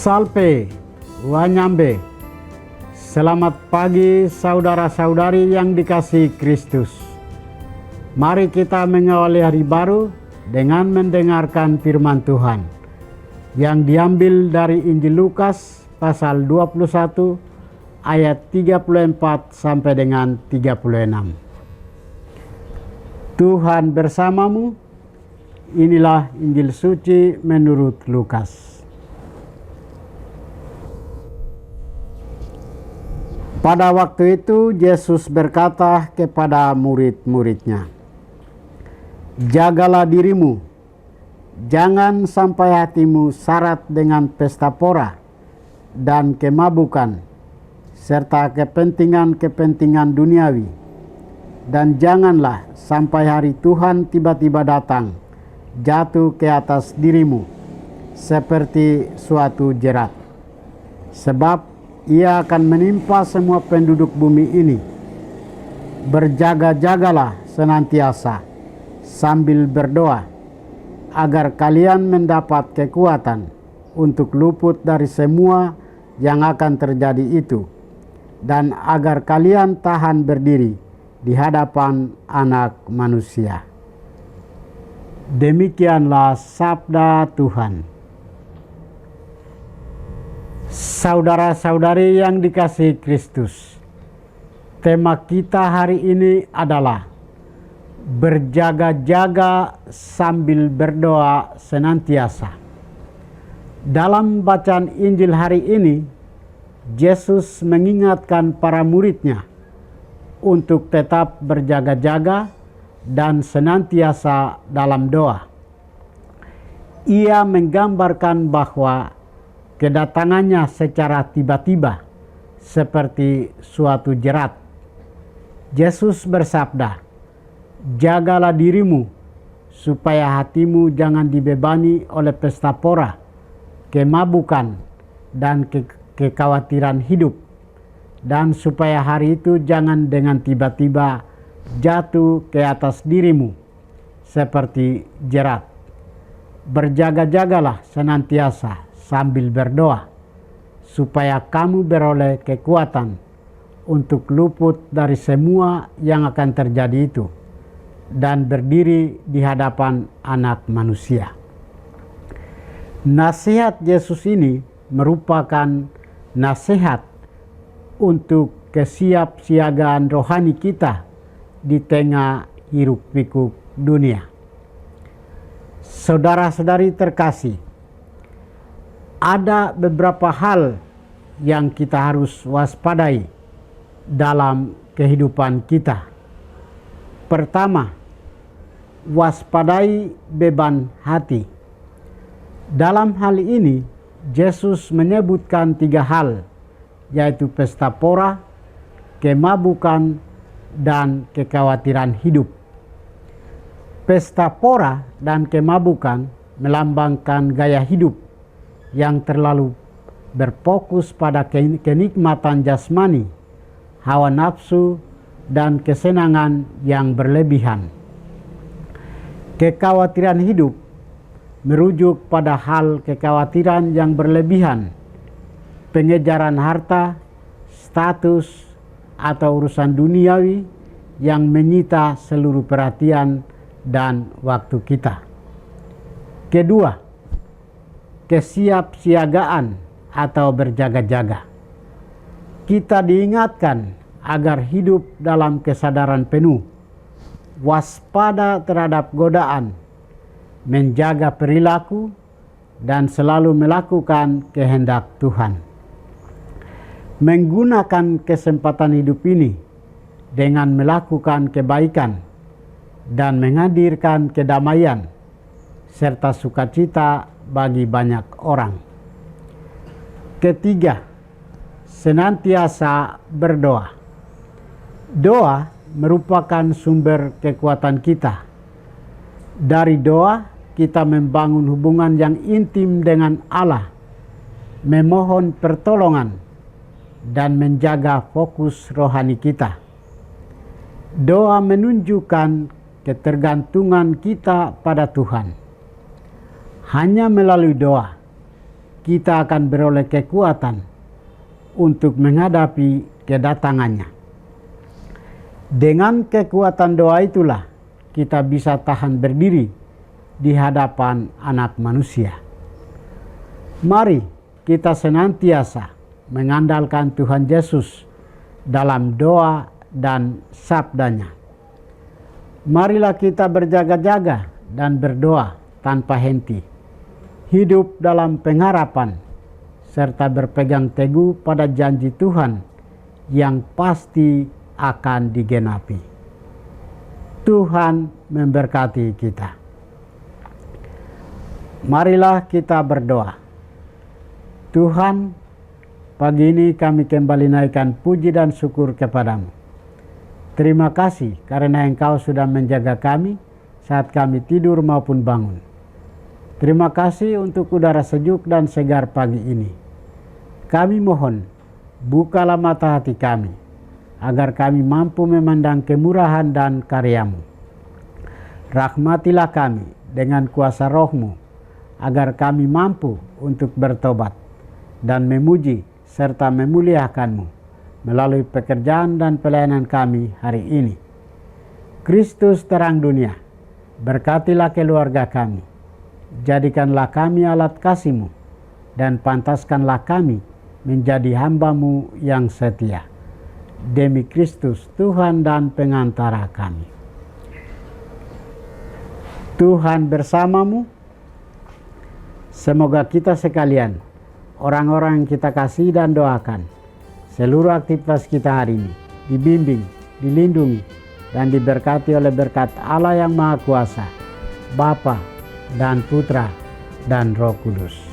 Salpe Wanyambe. Selamat pagi saudara-saudari yang dikasihi Kristus. Mari kita mengawali hari baru dengan mendengarkan firman Tuhan yang diambil dari Injil Lukas pasal 21 ayat 34 sampai dengan 36. Tuhan bersamamu. Inilah Injil suci menurut Lukas. Pada waktu itu Yesus berkata kepada murid-muridnya, "Jagalah dirimu, jangan sampai hatimu syarat dengan pesta pora dan kemabukan, serta kepentingan-kepentingan duniawi. Dan janganlah sampai hari Tuhan tiba-tiba datang, jatuh ke atas dirimu seperti suatu jerat. Sebab ia akan menimpa semua penduduk bumi ini. Berjaga-jagalah senantiasa sambil berdoa, agar kalian mendapat kekuatan untuk luput dari semua yang akan terjadi itu, dan agar kalian tahan berdiri di hadapan Anak Manusia." Demikianlah sabda Tuhan. Saudara-saudari yang dikasihi Kristus, tema kita hari ini adalah berjaga-jaga sambil berdoa senantiasa. Dalam bacaan Injil hari ini, Yesus mengingatkan para muridnya untuk tetap berjaga-jaga dan senantiasa dalam doa. Ia menggambarkan bahwa kedatangannya secara tiba-tiba seperti suatu jerat. Yesus bersabda, "Jagalah dirimu supaya hatimu jangan dibebani oleh pesta pora, kemabukan, dan kekhawatiran hidup, dan supaya hari itu jangan dengan tiba-tiba jatuh ke atas dirimu seperti jerat. Berjaga-jagalah senantiasa sambil berdoa, supaya kamu beroleh kekuatan untuk luput dari semua yang akan terjadi itu, dan berdiri di hadapan Anak Manusia." Nasihat Yesus ini merupakan nasihat untuk kesiapsiagaan rohani kita di tengah hiruk-pikuk dunia. Saudara-saudari terkasih, ada beberapa hal yang kita harus waspadai dalam kehidupan kita. Pertama, waspadai beban hati. Dalam hal ini, Yesus menyebutkan 3 hal, yaitu pesta pora, kemabukan, dan kekhawatiran hidup. Pesta pora dan kemabukan melambangkan gaya hidup yang terlalu berfokus pada kenikmatan jasmani, hawa nafsu, dan kesenangan yang berlebihan. Kekhawatiran hidup merujuk pada hal kekhawatiran yang berlebihan, pengejaran harta, status, atau urusan duniawi yang menyita seluruh perhatian dan waktu kita. Kedua, kesiapsiagaan atau berjaga-jaga. Kita diingatkan agar hidup dalam kesadaran penuh, waspada terhadap godaan, menjaga perilaku, dan selalu melakukan kehendak Tuhan. Menggunakan kesempatan hidup ini dengan melakukan kebaikan dan menghadirkan kedamaian serta sukacita bagi banyak orang. Ketiga, senantiasa berdoa. Doa merupakan sumber kekuatan kita. Dari doa, kita membangun hubungan yang intim dengan Allah, memohon pertolongan, dan menjaga fokus rohani kita. Doa menunjukkan ketergantungan kita pada Tuhan. Hanya melalui doa kita akan beroleh kekuatan untuk menghadapi kedatangannya. Dengan kekuatan doa itulah kita bisa tahan berdiri di hadapan Anak Manusia. Mari kita senantiasa mengandalkan Tuhan Yesus dalam doa dan sabdanya. Marilah kita berjaga-jaga dan berdoa tanpa henti, hidup dalam pengharapan, serta berpegang teguh pada janji Tuhan yang pasti akan digenapi. Tuhan memberkati kita. Marilah kita berdoa. Tuhan, pagi ini kami kembali naikkan puji dan syukur kepadamu. Terima kasih karena Engkau sudah menjaga kami saat kami tidur maupun bangun. Terima kasih untuk udara sejuk dan segar pagi ini. Kami mohon, bukalah mata hati kami, agar kami mampu memandang kemurahan dan karya-Mu. Rahmatilah kami dengan kuasa Roh-Mu, agar kami mampu untuk bertobat dan memuji serta memuliakan-Mu melalui pekerjaan dan pelayanan kami hari ini. Kristus terang dunia, berkatilah keluarga kami, jadikanlah kami alat kasih-Mu, dan pantaskanlah kami menjadi hamba-Mu yang setia. Demi Kristus Tuhan dan pengantara kami. Tuhan bersamamu. Semoga kita sekalian, orang-orang yang kita kasih dan doakan, seluruh aktivitas kita hari ini dibimbing, dilindungi, dan diberkati oleh berkat Allah yang Maha Kuasa, Bapa dan Putra dan Roh Kudus.